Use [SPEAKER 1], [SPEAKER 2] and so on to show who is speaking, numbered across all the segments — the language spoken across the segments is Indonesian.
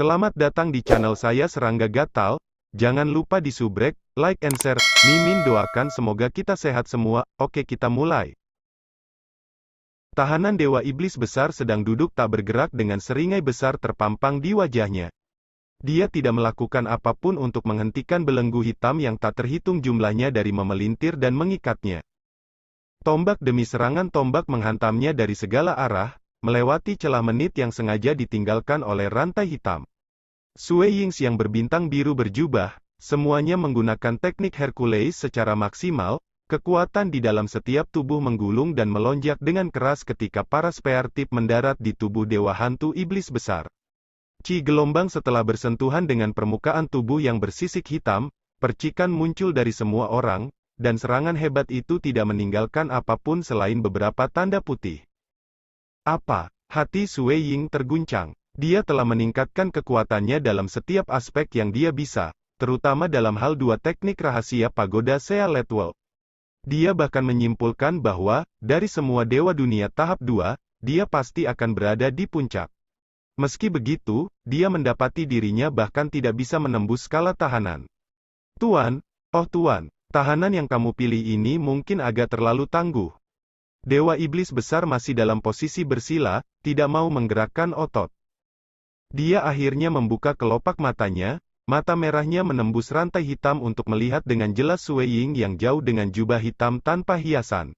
[SPEAKER 1] Selamat datang di channel saya Serangga Gatal. Jangan lupa di subrek, like and share. Mimin doakan semoga kita sehat semua. Oke, kita mulai. Tahanan Dewa Iblis Besar sedang duduk tak bergerak dengan seringai besar terpampang di wajahnya. Dia tidak melakukan apapun untuk menghentikan belenggu hitam yang tak terhitung jumlahnya dari memelintir dan mengikatnya. Tombak demi serangan tombak menghantamnya dari segala arah, melewati celah menit yang sengaja ditinggalkan oleh rantai hitam. Sue Yings yang berbintang biru berjubah, semuanya menggunakan teknik Hercules secara maksimal, kekuatan di dalam setiap tubuh menggulung dan melonjak dengan keras ketika para spear tip mendarat di tubuh Dewa Hantu Iblis Besar. Ci gelombang setelah bersentuhan dengan permukaan tubuh yang bersisik hitam, percikan muncul dari semua orang, dan serangan hebat itu tidak meninggalkan apapun selain beberapa tanda putih. Apa? Hati Sue Ying terguncang. Dia telah meningkatkan kekuatannya dalam setiap aspek yang dia bisa, terutama dalam hal dua teknik rahasia pagoda Sea Letwell. Dia bahkan menyimpulkan bahwa, dari semua dewa dunia tahap 2, dia pasti akan berada di puncak. Meski begitu, dia mendapati dirinya bahkan tidak bisa menembus skala tahanan. Tuan, oh Tuan, tahanan yang kamu pilih ini mungkin agak terlalu tangguh. Dewa Iblis Besar masih dalam posisi bersila, tidak mau menggerakkan otot. Dia akhirnya membuka kelopak matanya, mata merahnya menembus rantai hitam untuk melihat dengan jelas Sue Ying yang jauh dengan jubah hitam tanpa hiasan.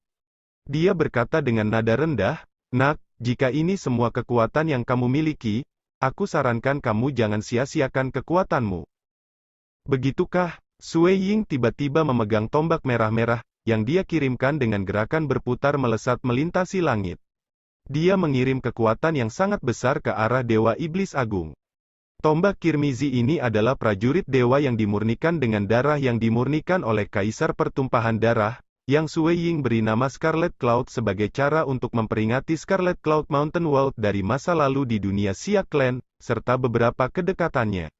[SPEAKER 1] Dia berkata dengan nada rendah, "Nak, jika ini semua kekuatan yang kamu miliki, aku sarankan kamu jangan sia-siakan kekuatanmu." Begitukah? Sue Ying tiba-tiba memegang tombak merah-merah, yang dia kirimkan dengan gerakan berputar melesat melintasi langit. Dia mengirim kekuatan yang sangat besar ke arah Dewa Iblis Agung. Tombak Kirmizi ini adalah prajurit dewa yang dimurnikan dengan darah yang dimurnikan oleh Kaisar Pertumpahan Darah, yang Sue Ying beri nama Scarlet Cloud sebagai cara untuk memperingati Scarlet Cloud Mountain World dari masa lalu di dunia Xia Clan, serta beberapa kedekatannya.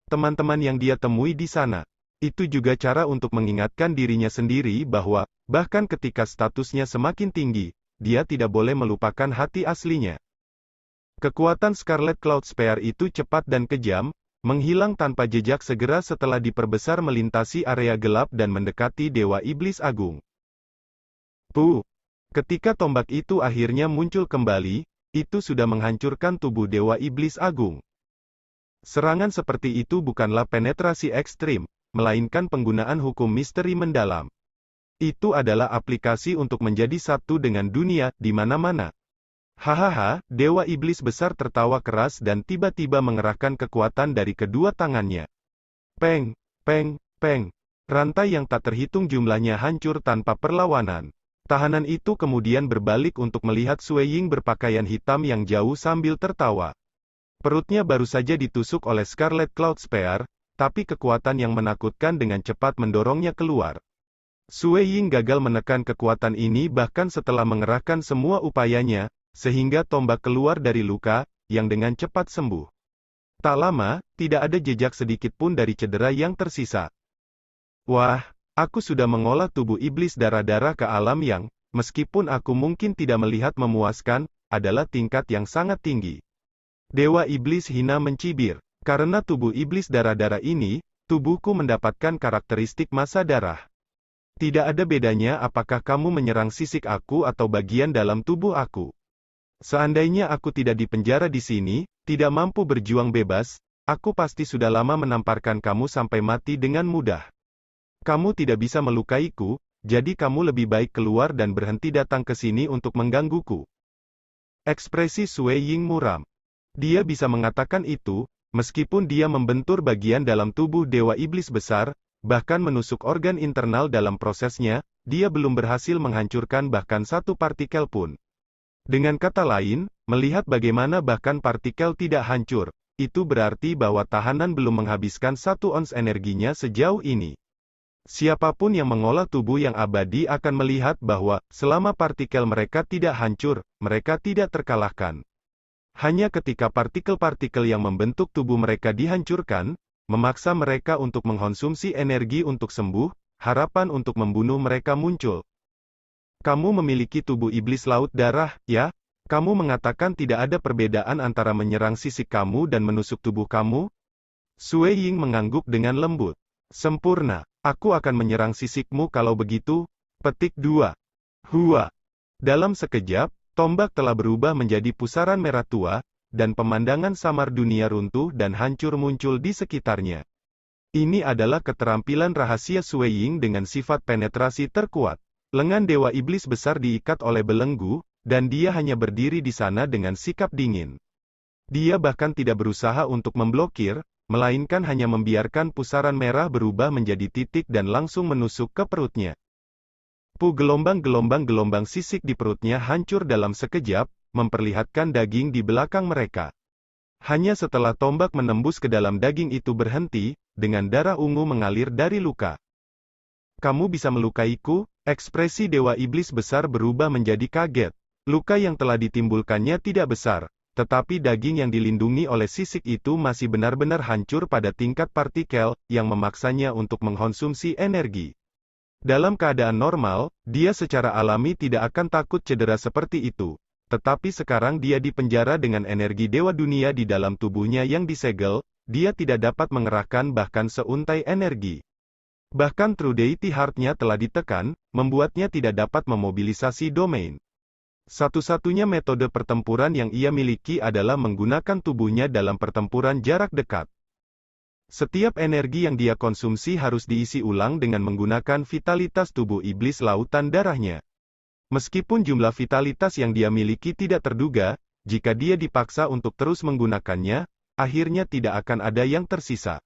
[SPEAKER 1] Teman-teman yang dia temui di sana. Itu juga cara untuk mengingatkan dirinya sendiri bahwa, bahkan ketika statusnya semakin tinggi, dia tidak boleh melupakan hati aslinya. Kekuatan Scarlet Cloud Spear itu cepat dan kejam, menghilang tanpa jejak segera setelah diperbesar melintasi area gelap dan mendekati Dewa Iblis Agung. Ketika tombak itu akhirnya muncul kembali, itu sudah menghancurkan tubuh Dewa Iblis Agung. Serangan seperti itu bukanlah penetrasi ekstrim, melainkan penggunaan hukum misteri mendalam. Itu adalah aplikasi untuk menjadi satu dengan dunia, di mana-mana. Hahaha, Dewa Iblis Besar tertawa keras dan tiba-tiba mengerahkan kekuatan dari kedua tangannya. Peng, peng, peng. Rantai yang tak terhitung jumlahnya hancur tanpa perlawanan. Tahanan itu kemudian berbalik untuk melihat Sue Ying berpakaian hitam yang jauh sambil tertawa. Perutnya baru saja ditusuk oleh Scarlet Cloud Spear, tapi kekuatan yang menakutkan dengan cepat mendorongnya keluar. Sue Ying gagal menekan kekuatan ini bahkan setelah mengerahkan semua upayanya, sehingga tombak keluar dari luka, yang dengan cepat sembuh. Tak lama, tidak ada jejak sedikit pun dari cedera yang tersisa. Wah, aku sudah mengolah tubuh iblis darah-darah ke alam yang, meskipun aku mungkin tidak melihat memuaskan, adalah tingkat yang sangat tinggi. Dewa Iblis hina mencibir. Karena tubuh iblis darah-darah ini, tubuhku mendapatkan karakteristik massa darah. Tidak ada bedanya apakah kamu menyerang sisik aku atau bagian dalam tubuh aku. Seandainya aku tidak dipenjara di sini, tidak mampu berjuang bebas, aku pasti sudah lama menamparkan kamu sampai mati dengan mudah. Kamu tidak bisa melukaiku, jadi kamu lebih baik keluar dan berhenti datang ke sini untuk menggangguku. Ekspresi Sue Ying muram. Dia bisa mengatakan itu, meskipun dia membentur bagian dalam tubuh Dewa Iblis Besar, bahkan menusuk organ internal dalam prosesnya, dia belum berhasil menghancurkan bahkan satu partikel pun. Dengan kata lain, melihat bagaimana bahkan partikel tidak hancur, itu berarti bahwa tahanan belum menghabiskan 1 ons energinya sejauh ini. Siapapun yang mengolah tubuh yang abadi akan melihat bahwa, selama partikel mereka tidak hancur, mereka tidak terkalahkan. Hanya ketika partikel-partikel yang membentuk tubuh mereka dihancurkan, memaksa mereka untuk mengkonsumsi energi untuk sembuh, harapan untuk membunuh mereka muncul. Kamu memiliki tubuh iblis laut darah, ya? Kamu mengatakan tidak ada perbedaan antara menyerang sisik kamu dan menusuk tubuh kamu? Sue Ying mengangguk dengan lembut. Sempurna. Aku akan menyerang sisikmu kalau begitu. Petik 2. Hua. Dalam sekejap, tombak telah berubah menjadi pusaran merah tua, dan pemandangan samar dunia runtuh dan hancur muncul di sekitarnya. Ini adalah keterampilan rahasia Sue Ying dengan sifat penetrasi terkuat. Lengan Dewa Iblis besar diikat oleh belenggu, dan dia hanya berdiri di sana dengan sikap dingin. Dia bahkan tidak berusaha untuk memblokir, melainkan hanya membiarkan pusaran merah berubah menjadi titik dan langsung menusuk ke perutnya. Gelombang-gelombang sisik di perutnya hancur dalam sekejap, memperlihatkan daging di belakang mereka. Hanya setelah tombak menembus ke dalam daging itu berhenti, dengan darah ungu mengalir dari luka. Kamu bisa melukaiku? Ekspresi Dewa Iblis besar berubah menjadi kaget. Luka yang telah ditimbulkannya tidak besar, tetapi daging yang dilindungi oleh sisik itu masih benar-benar hancur pada tingkat partikel, yang memaksanya untuk mengkonsumsi energi. Dalam keadaan normal, dia secara alami tidak akan takut cedera seperti itu. Tetapi sekarang dia dipenjara dengan energi Dewa Dunia di dalam tubuhnya yang disegel, dia tidak dapat mengerahkan bahkan seuntai energi. Bahkan True Deity Heart-nya telah ditekan, membuatnya tidak dapat memobilisasi domain. Satu-satunya metode pertempuran yang ia miliki adalah menggunakan tubuhnya dalam pertempuran jarak dekat. Setiap energi yang dia konsumsi harus diisi ulang dengan menggunakan vitalitas tubuh iblis lautan darahnya. Meskipun jumlah vitalitas yang dia miliki tidak terduga, jika dia dipaksa untuk terus menggunakannya, akhirnya tidak akan ada yang tersisa.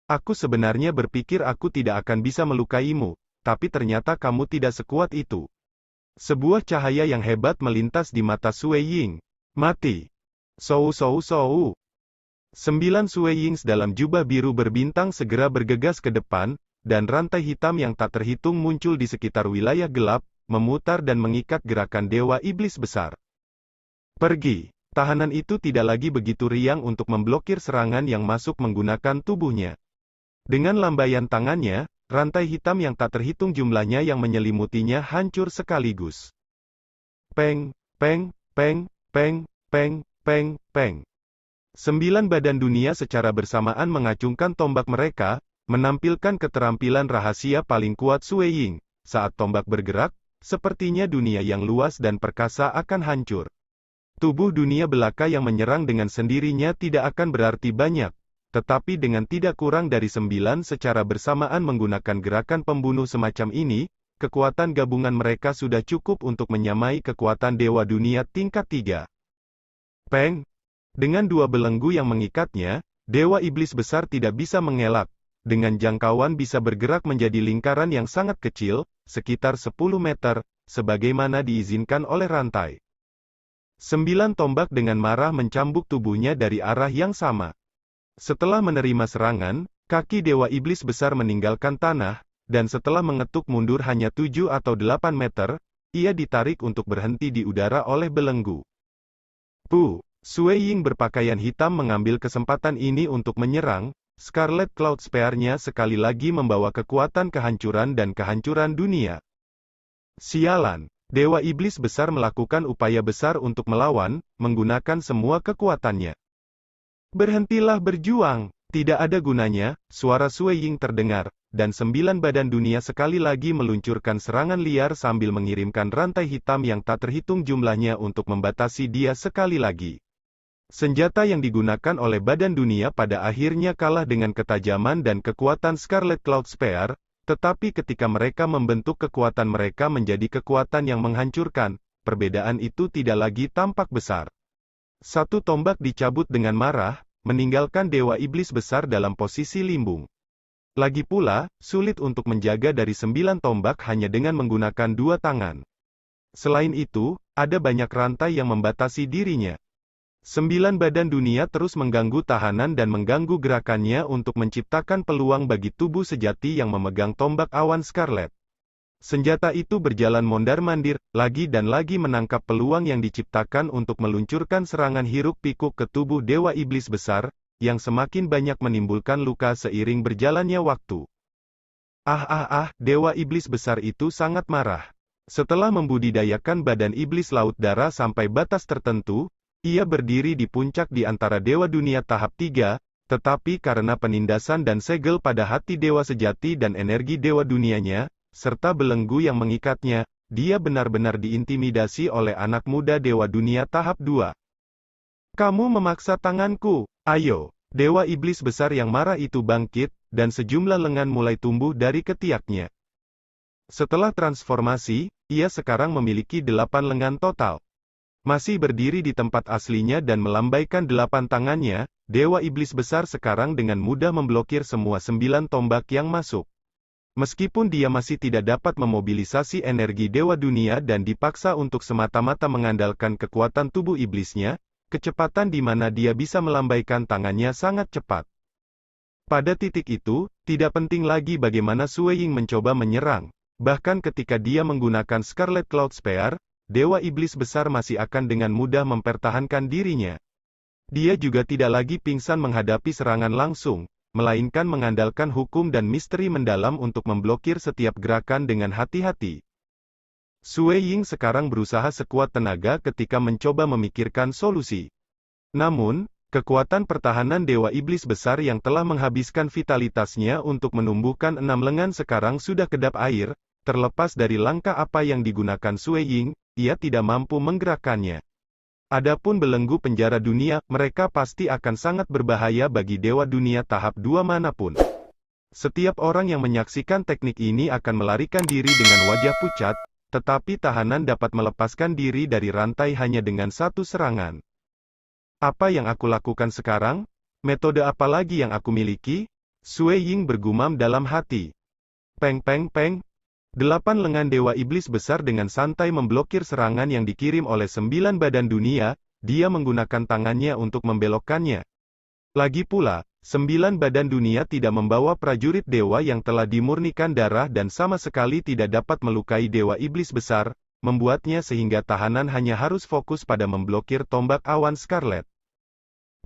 [SPEAKER 1] Aku sebenarnya berpikir aku tidak akan bisa melukaimu, tapi ternyata kamu tidak sekuat itu. Sebuah cahaya yang hebat melintas di mata Sue Ying. Mati. Sou. 9 Sue Yings dalam jubah biru berbintang segera bergegas ke depan, dan rantai hitam yang tak terhitung muncul di sekitar wilayah gelap, memutar dan mengikat gerakan Dewa Iblis besar. Pergi. Tahanan itu tidak lagi begitu riang untuk memblokir serangan yang masuk menggunakan tubuhnya. Dengan lambaian tangannya, rantai hitam yang tak terhitung jumlahnya yang menyelimutinya hancur sekaligus. Peng, peng, peng, peng, peng, peng, peng. 9 badan dunia secara bersamaan mengacungkan tombak mereka, menampilkan keterampilan rahasia paling kuat Sue Ying. Saat tombak bergerak, sepertinya dunia yang luas dan perkasa akan hancur. Tubuh dunia belaka yang menyerang dengan sendirinya tidak akan berarti banyak. Tetapi dengan tidak kurang dari 9 secara bersamaan menggunakan gerakan pembunuh semacam ini, kekuatan gabungan mereka sudah cukup untuk menyamai kekuatan Dewa Dunia tingkat 3. Peng! Dengan 2 belenggu yang mengikatnya, Dewa Iblis besar tidak bisa mengelak. Dengan jangkauan bisa bergerak menjadi lingkaran yang sangat kecil, sekitar 10 meter, sebagaimana diizinkan oleh rantai. 9 tombak dengan marah mencambuk tubuhnya dari arah yang sama. Setelah menerima serangan, kaki Dewa Iblis besar meninggalkan tanah, dan setelah mengetuk mundur hanya 7 atau 8 meter, ia ditarik untuk berhenti di udara oleh belenggu. Sue Ying berpakaian hitam mengambil kesempatan ini untuk menyerang. Scarlet Cloud Spear-nya sekali lagi membawa kekuatan kehancuran dan kehancuran dunia. Sialan, Dewa Iblis besar melakukan upaya besar untuk melawan, menggunakan semua kekuatannya. Berhentilah berjuang, tidak ada gunanya, suara Sue Ying terdengar, dan 9 badan dunia sekali lagi meluncurkan serangan liar sambil mengirimkan rantai hitam yang tak terhitung jumlahnya untuk membatasi dia sekali lagi. Senjata yang digunakan oleh badan dunia pada akhirnya kalah dengan ketajaman dan kekuatan Scarlet Cloud Spear, tetapi ketika mereka membentuk kekuatan mereka menjadi kekuatan yang menghancurkan, perbedaan itu tidak lagi tampak besar. Satu tombak dicabut dengan marah, meninggalkan Dewa Iblis besar dalam posisi limbung. Lagi pula, sulit untuk menjaga dari 9 tombak hanya dengan menggunakan 2 tangan. Selain itu, ada banyak rantai yang membatasi dirinya. 9 badan dunia terus mengganggu tahanan dan mengganggu gerakannya untuk menciptakan peluang bagi tubuh sejati yang memegang tombak awan Scarlet. Senjata itu berjalan mondar-mandir, lagi dan lagi menangkap peluang yang diciptakan untuk meluncurkan serangan hiruk-pikuk ke tubuh Dewa Iblis besar, yang semakin banyak menimbulkan luka seiring berjalannya waktu. Dewa Iblis besar itu sangat marah. Setelah membudidayakan badan iblis laut darah sampai batas tertentu, ia berdiri di puncak di antara dewa dunia tahap 3, tetapi karena penindasan dan segel pada hati dewa sejati dan energi dewa dunianya, serta belenggu yang mengikatnya, dia benar-benar diintimidasi oleh anak muda dewa dunia tahap 2. Kamu memaksa tanganku, ayo. Dewa iblis besar yang marah itu bangkit, dan sejumlah lengan mulai tumbuh dari ketiaknya. Setelah transformasi, ia sekarang memiliki 8 lengan total. Masih berdiri di tempat aslinya dan melambaikan 8 tangannya, Dewa Iblis Besar sekarang dengan mudah memblokir semua 9 tombak yang masuk. Meskipun dia masih tidak dapat memobilisasi energi Dewa Dunia dan dipaksa untuk semata-mata mengandalkan kekuatan tubuh iblisnya, kecepatan di mana dia bisa melambaikan tangannya sangat cepat. Pada titik itu, tidak penting lagi bagaimana Sui Ying mencoba menyerang. Bahkan ketika dia menggunakan Scarlet Cloud Spear, Dewa Iblis Besar masih akan dengan mudah mempertahankan dirinya. Dia juga tidak lagi pingsan menghadapi serangan langsung, melainkan mengandalkan hukum dan misteri mendalam untuk memblokir setiap gerakan dengan hati-hati. Sui Ying sekarang berusaha sekuat tenaga ketika mencoba memikirkan solusi. Namun, kekuatan pertahanan Dewa Iblis Besar yang telah menghabiskan vitalitasnya untuk menumbuhkan 6 lengan sekarang sudah kedap air. Terlepas dari langkah apa yang digunakan Sui Ying, ia tidak mampu menggerakkannya. Adapun belenggu penjara dunia, mereka pasti akan sangat berbahaya bagi Dewa Dunia tahap 2 manapun. Setiap orang yang menyaksikan teknik ini akan melarikan diri dengan wajah pucat, tetapi tahanan dapat melepaskan diri dari rantai hanya dengan satu serangan. Apa yang aku lakukan sekarang? Metode apa lagi yang aku miliki? Sui Ying bergumam dalam hati. Peng peng peng. 8 lengan Dewa Iblis Besar dengan santai memblokir serangan yang dikirim oleh 9 badan dunia, dia menggunakan tangannya untuk membelokkannya. Lagi pula, 9 badan dunia tidak membawa prajurit dewa yang telah dimurnikan darah dan sama sekali tidak dapat melukai Dewa Iblis Besar, membuatnya sehingga tahanan hanya harus fokus pada memblokir tombak awan Scarlet.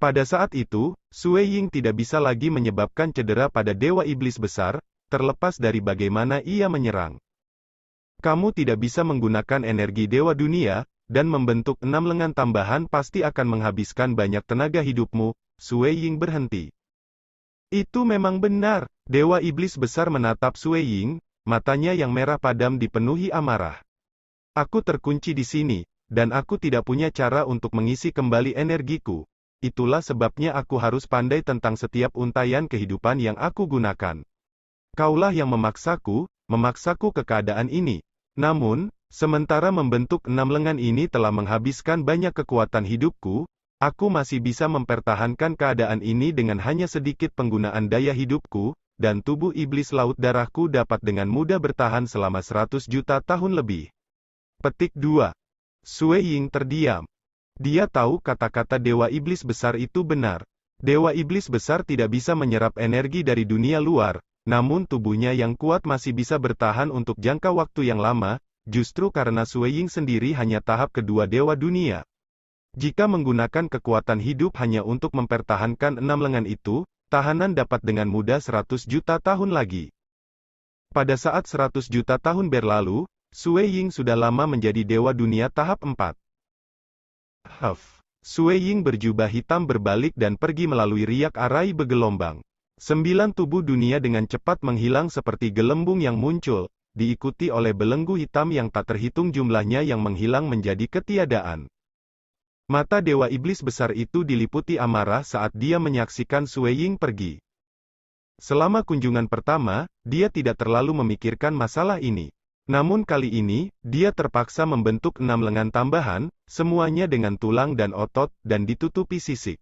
[SPEAKER 1] Pada saat itu, Sui Ying tidak bisa lagi menyebabkan cedera pada Dewa Iblis Besar, terlepas dari bagaimana ia menyerang. Kamu tidak bisa menggunakan energi Dewa Dunia, dan membentuk 6 lengan tambahan pasti akan menghabiskan banyak tenaga hidupmu. Sui Ying berhenti. Itu memang benar. Dewa Iblis Besar menatap Sui Ying, matanya yang merah padam dipenuhi amarah. Aku terkunci di sini, dan aku tidak punya cara untuk mengisi kembali energiku. Itulah sebabnya aku harus pandai tentang setiap untayan kehidupan yang aku gunakan. Kaulah yang memaksaku ke keadaan ini. Namun, sementara membentuk 6 lengan ini telah menghabiskan banyak kekuatan hidupku, aku masih bisa mempertahankan keadaan ini dengan hanya sedikit penggunaan daya hidupku, dan tubuh iblis laut darahku dapat dengan mudah bertahan selama 100 juta tahun lebih. Petik 2. Sui Ying terdiam. Dia tahu kata-kata Dewa Iblis Besar itu benar. Dewa Iblis Besar tidak bisa menyerap energi dari dunia luar, namun tubuhnya yang kuat masih bisa bertahan untuk jangka waktu yang lama, justru karena Sui Ying sendiri hanya tahap kedua Dewa Dunia. Jika menggunakan kekuatan hidup hanya untuk mempertahankan 6 lengan itu, tahanan dapat dengan mudah 100 juta tahun lagi. Pada saat 100 juta tahun berlalu, Sui Ying sudah lama menjadi Dewa Dunia tahap 4. Sui Ying berjubah hitam berbalik dan pergi melalui riak arai bergelombang. 9 tubuh dunia dengan cepat menghilang seperti gelembung yang muncul, diikuti oleh belenggu hitam yang tak terhitung jumlahnya yang menghilang menjadi ketiadaan. Mata Dewa Iblis Besar itu diliputi amarah saat dia menyaksikan Sui Ying pergi. Selama kunjungan pertama, dia tidak terlalu memikirkan masalah ini. Namun kali ini, dia terpaksa membentuk 6 lengan tambahan, semuanya dengan tulang dan otot, dan ditutupi sisik.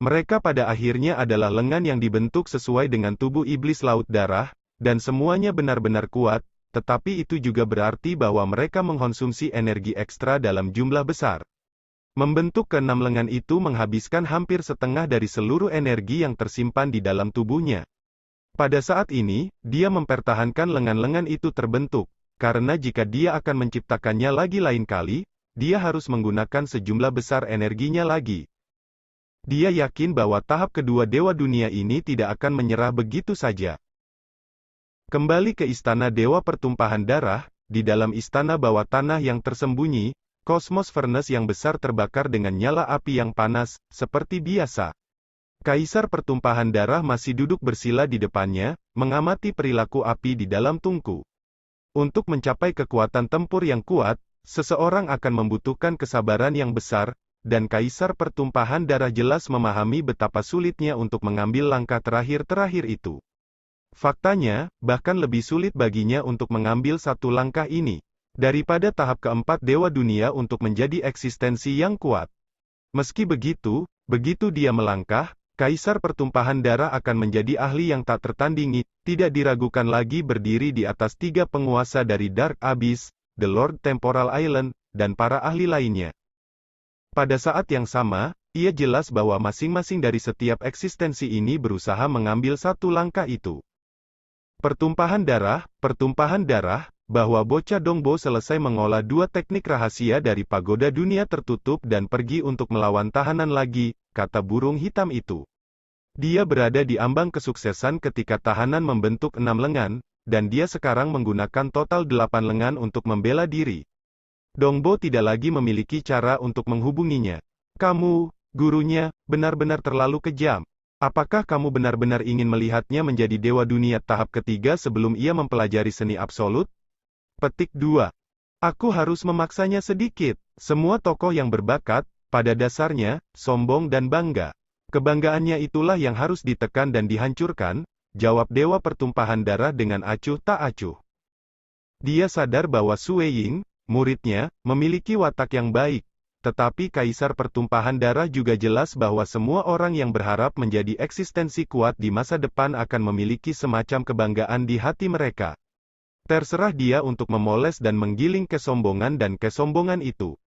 [SPEAKER 1] Mereka pada akhirnya adalah lengan yang dibentuk sesuai dengan tubuh iblis laut darah, dan semuanya benar-benar kuat, tetapi itu juga berarti bahwa mereka mengkonsumsi energi ekstra dalam jumlah besar. Membentuk ke-6 lengan itu menghabiskan hampir setengah dari seluruh energi yang tersimpan di dalam tubuhnya. Pada saat ini, dia mempertahankan lengan-lengan itu terbentuk, karena jika dia akan menciptakannya lagi lain kali, dia harus menggunakan sejumlah besar energinya lagi. Dia yakin bahwa tahap kedua Dewa Dunia ini tidak akan menyerah begitu saja. Kembali ke Istana Dewa Pertumpahan Darah, di dalam istana bawah tanah yang tersembunyi, Cosmos Furnace yang besar terbakar dengan nyala api yang panas, seperti biasa. Kaisar Pertumpahan Darah masih duduk bersila di depannya, mengamati perilaku api di dalam tungku. Untuk mencapai kekuatan tempur yang kuat, seseorang akan membutuhkan kesabaran yang besar, dan Kaisar Pertumpahan Darah jelas memahami betapa sulitnya untuk mengambil langkah terakhir itu. Faktanya, bahkan lebih sulit baginya untuk mengambil satu langkah ini, daripada tahap keempat Dewa Dunia untuk menjadi eksistensi yang kuat. Meski begitu, begitu dia melangkah, Kaisar Pertumpahan Darah akan menjadi ahli yang tak tertandingi, tidak diragukan lagi berdiri di atas 3 penguasa dari Dark Abyss, The Lord Temporal Island, dan para ahli lainnya. Pada saat yang sama, ia jelas bahwa masing-masing dari setiap eksistensi ini berusaha mengambil satu langkah itu. Pertumpahan darah, bahwa bocah Dongbo selesai mengolah 2 teknik rahasia dari pagoda dunia tertutup dan pergi untuk melawan tahanan lagi, kata burung hitam itu. Dia berada di ambang kesuksesan ketika tahanan membentuk 6 lengan, dan dia sekarang menggunakan total 8 lengan untuk membela diri. Dongbo tidak lagi memiliki cara untuk menghubunginya. Kamu, gurunya, benar-benar terlalu kejam. Apakah kamu benar-benar ingin melihatnya menjadi Dewa Dunia tahap ketiga sebelum ia mempelajari seni absolut? Petik 2. Aku harus memaksanya sedikit. Semua tokoh yang berbakat, pada dasarnya, sombong dan bangga. Kebanggaannya itulah yang harus ditekan dan dihancurkan, jawab Dewa Pertumpahan Darah dengan acuh tak acuh. Dia sadar bahwa Sue Ying, muridnya, memiliki watak yang baik. Tetapi Kaisar Pertumpahan Darah juga jelas bahwa semua orang yang berharap menjadi eksistensi kuat di masa depan akan memiliki semacam kebanggaan di hati mereka. Terserah dia untuk memoles dan menggiling kesombongan itu.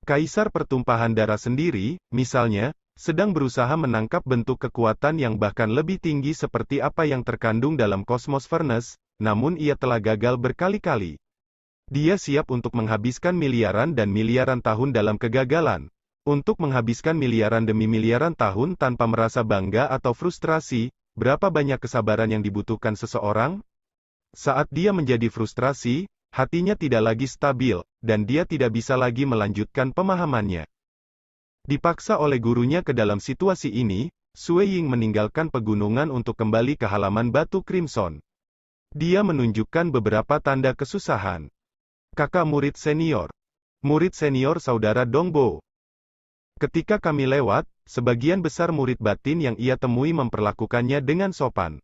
[SPEAKER 1] Kaisar Pertumpahan Darah sendiri, misalnya, sedang berusaha menangkap bentuk kekuatan yang bahkan lebih tinggi seperti apa yang terkandung dalam Cosmos Furnace, namun ia telah gagal berkali-kali. Dia siap untuk menghabiskan miliaran dan miliaran tahun dalam kegagalan. Untuk menghabiskan miliaran demi miliaran tahun tanpa merasa bangga atau frustrasi, berapa banyak kesabaran yang dibutuhkan seseorang? Saat dia menjadi frustrasi, hatinya tidak lagi stabil, dan dia tidak bisa lagi melanjutkan pemahamannya. Dipaksa oleh gurunya ke dalam situasi ini, Sue Ying meninggalkan pegunungan untuk kembali ke halaman batu Crimson. Dia menunjukkan beberapa tanda kesusahan. Kakak murid senior. Murid senior saudara Dongbo. Ketika kami lewat, sebagian besar murid batin yang ia temui memperlakukannya dengan sopan.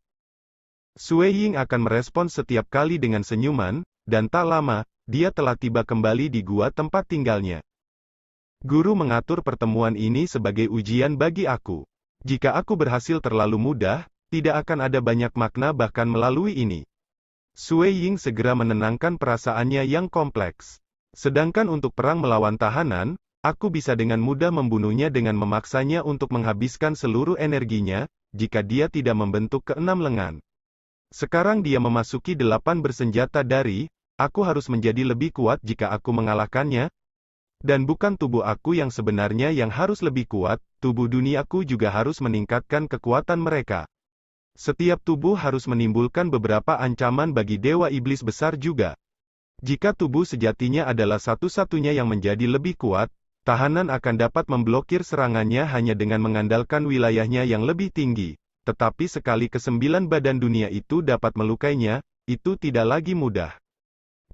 [SPEAKER 1] Sue Ying akan merespons setiap kali dengan senyuman, dan tak lama, dia telah tiba kembali di gua tempat tinggalnya. Guru mengatur pertemuan ini sebagai ujian bagi aku. Jika aku berhasil terlalu mudah, tidak akan ada banyak makna bahkan melalui ini. Sue Ying segera menenangkan perasaannya yang kompleks. Sedangkan untuk perang melawan tahanan, aku bisa dengan mudah membunuhnya dengan memaksanya untuk menghabiskan seluruh energinya, jika dia tidak membentuk keenam lengan. Sekarang dia memasuki 8 bersenjata dari, aku harus menjadi lebih kuat jika aku mengalahkannya. Dan bukan tubuh aku yang sebenarnya yang harus lebih kuat, tubuh duniaku juga harus meningkatkan kekuatan mereka. Setiap tubuh harus menimbulkan beberapa ancaman bagi Dewa Iblis besar juga. Jika tubuh sejatinya adalah satu-satunya yang menjadi lebih kuat, tahanan akan dapat memblokir serangannya hanya dengan mengandalkan wilayahnya yang lebih tinggi. Tetapi sekali ke-9 badan dunia itu dapat melukainya, itu tidak lagi mudah.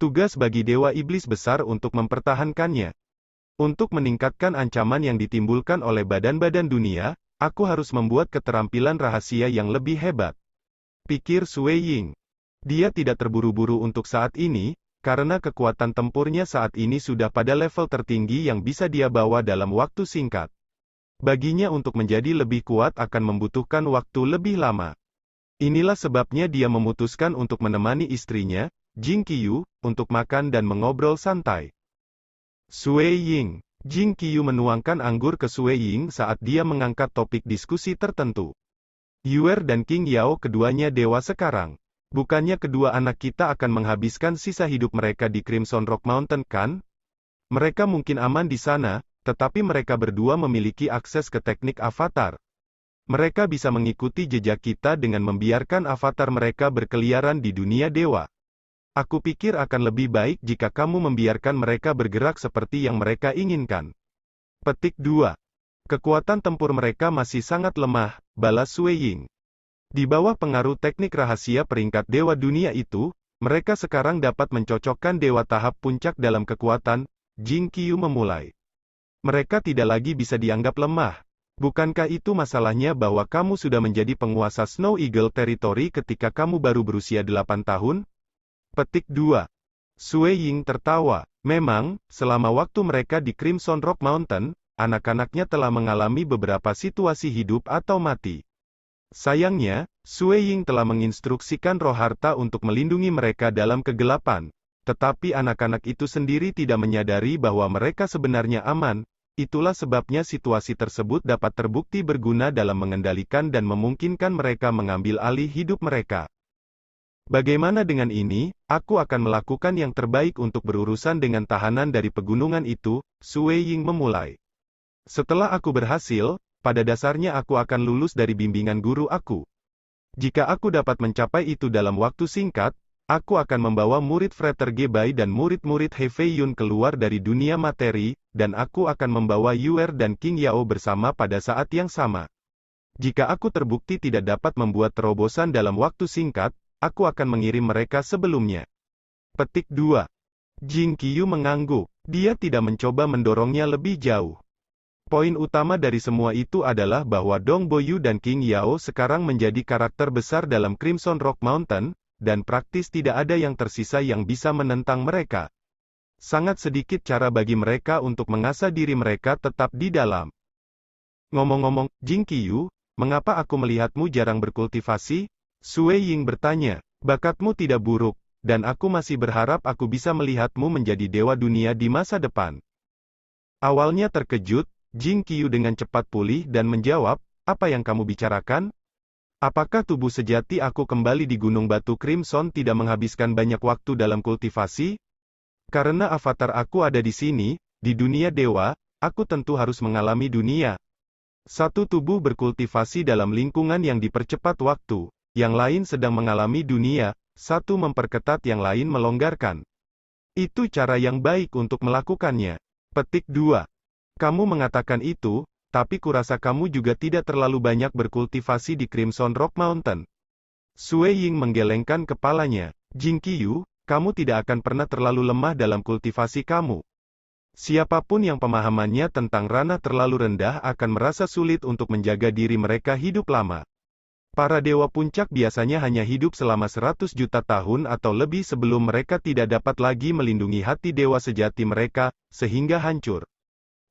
[SPEAKER 1] Tugas bagi Dewa Iblis besar untuk mempertahankannya. Untuk meningkatkan ancaman yang ditimbulkan oleh badan-badan dunia, aku harus membuat keterampilan rahasia yang lebih hebat. Pikir Sue Ying. Dia tidak terburu-buru untuk saat ini, karena kekuatan tempurnya saat ini sudah pada level tertinggi yang bisa dia bawa dalam waktu singkat. Baginya untuk menjadi lebih kuat akan membutuhkan waktu lebih lama. Inilah sebabnya dia memutuskan untuk menemani istrinya, Jing Qiyu, untuk makan dan mengobrol santai. Sue Ying. Jing Qiyu menuangkan anggur ke Sue Ying saat dia mengangkat topik diskusi tertentu. Yuer dan King Yao keduanya dewa sekarang. Bukannya kedua anak kita akan menghabiskan sisa hidup mereka di Crimson Rock Mountain kan? Mereka mungkin aman di sana, tetapi mereka berdua memiliki akses ke teknik avatar. Mereka bisa mengikuti jejak kita dengan membiarkan avatar mereka berkeliaran di dunia dewa. Aku pikir akan lebih baik jika kamu membiarkan mereka bergerak seperti yang mereka inginkan. Petik 2. Kekuatan tempur mereka masih sangat lemah, balas Sui Ying. Di bawah pengaruh teknik rahasia peringkat dewa dunia itu, mereka sekarang dapat mencocokkan dewa tahap puncak dalam kekuatan. Jing Qiu memulai. Mereka tidak lagi bisa dianggap lemah. Bukankah itu masalahnya bahwa kamu sudah menjadi penguasa Snow Eagle Territory ketika kamu baru berusia 8 tahun? Petik 2. Sui Ying tertawa. Memang, selama waktu mereka di Crimson Rock Mountain, anak-anaknya telah mengalami beberapa situasi hidup atau mati. Sayangnya, Sui Ying telah menginstruksikan roh harta untuk melindungi mereka dalam kegelapan. Tetapi anak-anak itu sendiri tidak menyadari bahwa mereka sebenarnya aman. Itulah sebabnya situasi tersebut dapat terbukti berguna dalam mengendalikan dan memungkinkan mereka mengambil alih hidup mereka. Bagaimana dengan ini? Aku akan melakukan yang terbaik untuk berurusan dengan tahanan dari pegunungan itu, Sui Ying memulai. Setelah aku berhasil, pada dasarnya aku akan lulus dari bimbingan guru aku. Jika aku dapat mencapai itu dalam waktu singkat, aku akan membawa murid Frater Gebai dan murid-murid He Fei Yun keluar dari dunia materi, dan aku akan membawa Yuer dan King Yao bersama pada saat yang sama. Jika aku terbukti tidak dapat membuat terobosan dalam waktu singkat, aku akan mengirim mereka sebelumnya. Petik 2. Jing Qiu mengangguk. Dia tidak mencoba mendorongnya lebih jauh. Poin utama dari semua itu adalah bahwa Dong Boyu dan King Yao sekarang menjadi karakter besar dalam Crimson Rock Mountain, dan praktis tidak ada yang tersisa yang bisa menentang mereka. Sangat sedikit cara bagi mereka untuk mengasah diri mereka tetap di dalam. Ngomong-ngomong, Jing Qiu, mengapa aku melihatmu jarang berkultivasi? Sui Ying bertanya. Bakatmu tidak buruk, dan aku masih berharap aku bisa melihatmu menjadi dewa dunia di masa depan. Awalnya terkejut, Jing Qiu dengan cepat pulih dan menjawab, apa yang kamu bicarakan? Apakah tubuh sejati aku kembali di Gunung Batu Crimson tidak menghabiskan banyak waktu dalam kultivasi? Karena avatar aku ada di sini, di dunia dewa, aku tentu harus mengalami dunia. Satu tubuh berkultivasi dalam lingkungan yang dipercepat waktu. Yang lain sedang mengalami dunia, satu memperketat yang lain melonggarkan. Itu cara yang baik untuk melakukannya. Petik 2. Kamu mengatakan itu, tapi kurasa kamu juga tidak terlalu banyak berkultivasi di Crimson Rock Mountain. Sui Ying menggelengkan kepalanya. Jing Qiu, kamu tidak akan pernah terlalu lemah dalam kultivasi kamu. Siapapun yang pemahamannya tentang ranah terlalu rendah akan merasa sulit untuk menjaga diri mereka hidup lama. Para dewa puncak biasanya hanya hidup selama 100 juta tahun atau lebih sebelum mereka tidak dapat lagi melindungi hati dewa sejati mereka, sehingga hancur.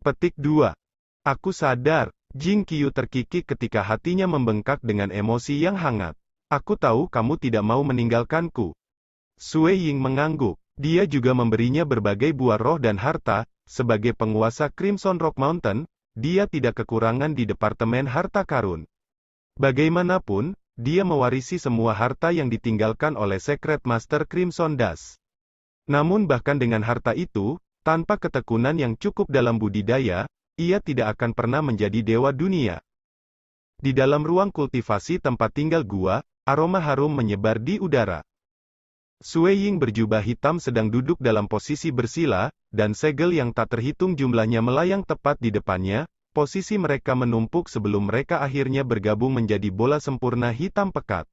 [SPEAKER 1] Petik 2. Aku sadar, Jing Qiu terkikik ketika hatinya membengkak dengan emosi yang hangat. Aku tahu kamu tidak mau meninggalkanku. Sui Ying mengangguk. Dia juga memberinya berbagai buah roh dan harta. Sebagai penguasa Crimson Rock Mountain, dia tidak kekurangan di Departemen Harta Karun. Bagaimanapun, dia mewarisi semua harta yang ditinggalkan oleh Secret Master Crimson Dust. Namun bahkan dengan harta itu, tanpa ketekunan yang cukup dalam budidaya, ia tidak akan pernah menjadi dewa dunia. Di dalam ruang kultivasi tempat tinggal gua, aroma harum menyebar di udara. Sui Ying berjubah hitam sedang duduk dalam posisi bersila, dan segel yang tak terhitung jumlahnya melayang tepat di depannya. Posisi mereka menumpuk sebelum mereka akhirnya bergabung menjadi bola sempurna hitam pekat.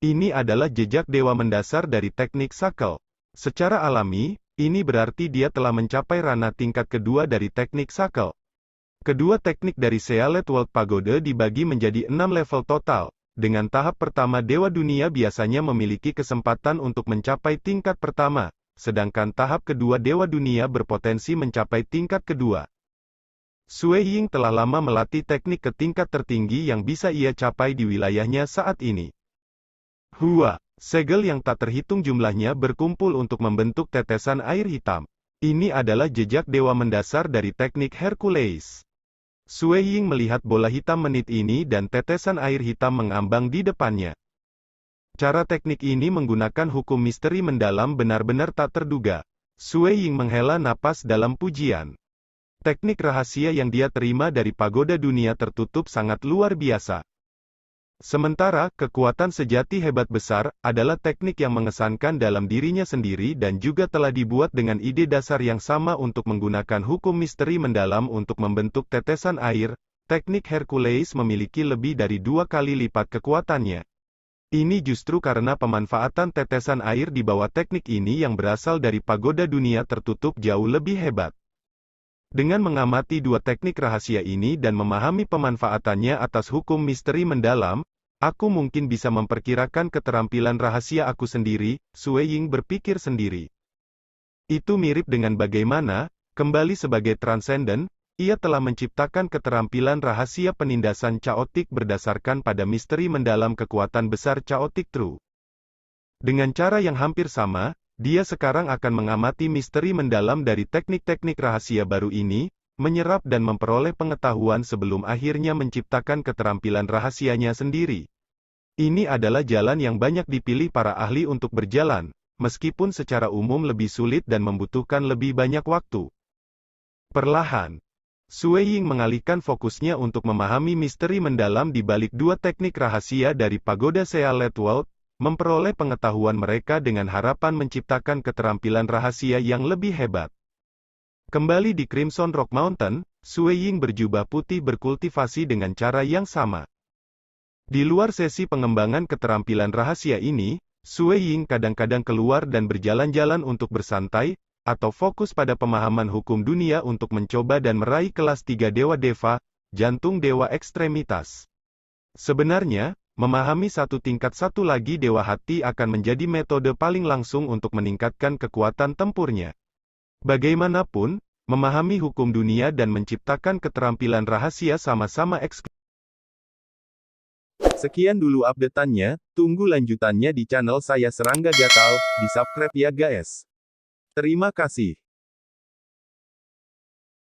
[SPEAKER 1] Ini adalah jejak dewa mendasar dari teknik Shackle. Secara alami, ini berarti dia telah mencapai ranah tingkat kedua dari teknik Shackle. Kedua teknik dari Sealet World Pagoda dibagi menjadi 6 level total. Dengan tahap pertama dewa dunia biasanya memiliki kesempatan untuk mencapai tingkat pertama, sedangkan tahap kedua dewa dunia berpotensi mencapai tingkat kedua. Sui Ying telah lama melatih teknik ke tingkat tertinggi yang bisa ia capai di wilayahnya saat ini. Hua, segel yang tak terhitung jumlahnya berkumpul untuk membentuk tetesan air hitam. Ini adalah jejak dewa mendasar dari teknik Hercules. Sui Ying melihat bola hitam menit ini dan tetesan air hitam mengambang di depannya. Cara teknik ini menggunakan hukum misteri mendalam benar-benar tak terduga. Sui Ying menghela napas dalam pujian. Teknik rahasia yang dia terima dari pagoda dunia tertutup sangat luar biasa. Sementara, kekuatan sejati hebat besar, adalah teknik yang mengesankan dalam dirinya sendiri dan juga telah dibuat dengan ide dasar yang sama untuk menggunakan hukum misteri mendalam untuk membentuk tetesan air. Teknik Hercules memiliki lebih dari 2 kali lipat kekuatannya. Ini justru karena pemanfaatan tetesan air di bawah teknik ini yang berasal dari pagoda dunia tertutup jauh lebih hebat. Dengan mengamati dua teknik rahasia ini dan memahami pemanfaatannya atas hukum misteri mendalam, aku mungkin bisa memperkirakan keterampilan rahasia aku sendiri, Sui Ying berpikir sendiri. Itu mirip dengan bagaimana, kembali sebagai transenden, ia telah menciptakan keterampilan rahasia penindasan chaotic berdasarkan pada misteri mendalam kekuatan besar chaotic true. Dengan cara yang hampir sama, dia sekarang akan mengamati misteri mendalam dari teknik-teknik rahasia baru ini, menyerap dan memperoleh pengetahuan sebelum akhirnya menciptakan keterampilan rahasianya sendiri. Ini adalah jalan yang banyak dipilih para ahli untuk berjalan, meskipun secara umum lebih sulit dan membutuhkan lebih banyak waktu. Perlahan, Sui Ying mengalihkan fokusnya untuk memahami misteri mendalam di balik dua teknik rahasia dari Pagoda Sealet World, memperoleh pengetahuan mereka dengan harapan menciptakan keterampilan rahasia yang lebih hebat. Kembali di Crimson Rock Mountain, Sui Ying berjubah putih berkultivasi dengan cara yang sama. Di luar sesi pengembangan keterampilan rahasia ini, Sui Ying kadang-kadang keluar dan berjalan-jalan untuk bersantai, atau fokus pada pemahaman hukum dunia untuk mencoba dan meraih kelas 3 Dewa Deva, jantung Dewa Ekstremitas. Sebenarnya, memahami satu tingkat satu lagi Dewa Hati akan menjadi metode paling langsung untuk meningkatkan kekuatan tempurnya. Bagaimanapun, memahami hukum dunia dan menciptakan keterampilan rahasia sama-sama eksklusif. Sekian dulu update-annya, tunggu lanjutannya di channel saya Serangga Gatal, di subscribe ya guys. Terima kasih.